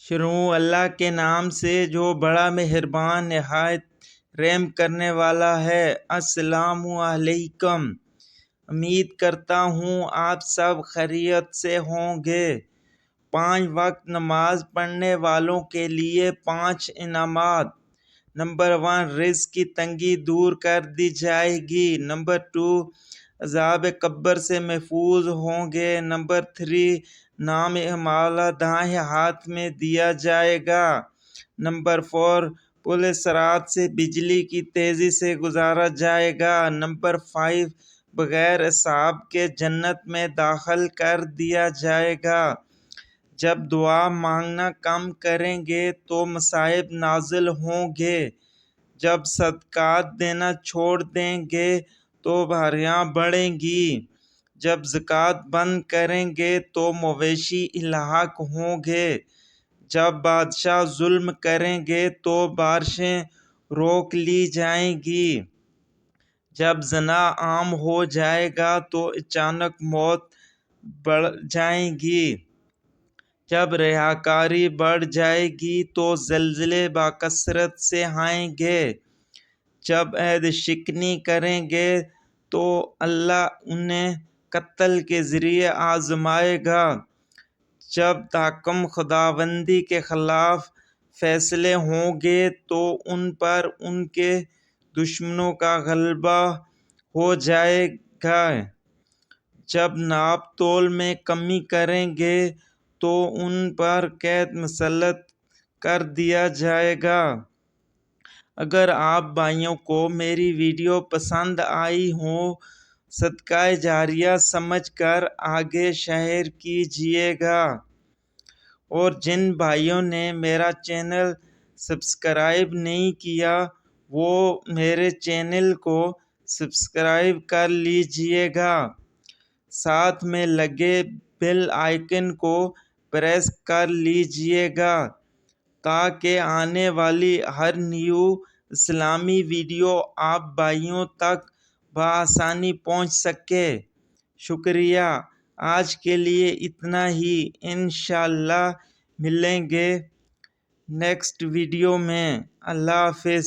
شروع اللہ کے نام سے جو بڑا مہربان نہایت رحم کرنے والا ہے۔ السلام علیکم۔ امید کرتا ہوں آپ سب خیریت سے ہوں گے۔ 5 وقت نماز پڑھنے والوں کے لیے 5 انعامات۔ نمبر 1، رزق کی تنگی دور کر دی جائے گی۔ نمبر 2، عذاب قبر سے محفوظ ہوں گے۔ نمبر 3، نام اعمال دائیں ہاتھ میں دیا جائے گا۔ نمبر 4، پل صراط سے بجلی کی تیزی سے گزارا جائے گا۔ نمبر 5، بغیر حساب کے جنت میں داخل کر دیا جائے گا۔ جب دعا مانگنا کم کریں گے تو مصائب نازل ہوں گے۔ جب صدقات دینا چھوڑ دیں گے تو بیماریاں بڑھیں گی۔ جب زکوٰۃ بند کریں گے تو مویشی ہلاک ہوں گے۔ جب بادشاہ ظلم کریں گے تو بارشیں روک لی جائیں گی۔ جب زنا عام ہو جائے گا تو اچانک موت بڑھ جائے گی۔ جب ریاکاری بڑھ جائے گی تو زلزلے بکثرت سے آئیں گے۔ جب عہد شکنی کریں گے تو اللہ انہیں قتل کے ذریعے آزمائے گا۔ جب تحکم خداوندی کے خلاف فیصلے ہوں گے تو ان پر ان کے دشمنوں کا غلبہ ہو جائے گا۔ جب ناپ تول میں کمی کریں گے تو ان پر قحط مسلط کر دیا جائے گا۔ اگر آپ بھائیوں کو میری ویڈیو پسند آئی ہو، صدقہ جاریہ سمجھ کر آگے شیئر کیجیے گا۔ اور جن بھائیوں نے میرا چینل سبسکرائب نہیں کیا وہ میرے چینل کو سبسکرائب کر لیجیے گا۔ ساتھ میں لگے بیل آئیکن کو پریس کر لیجیے گا تاکہ آنے والی ہر نیو اسلامی ویڈیو آپ بھائیوں تک بآسانی پہنچ سکے۔ شکریہ۔ آج کے لیے اتنا ہی۔ انشاءاللہ ملیں گے نیکسٹ ویڈیو میں۔ اللہ حافظ۔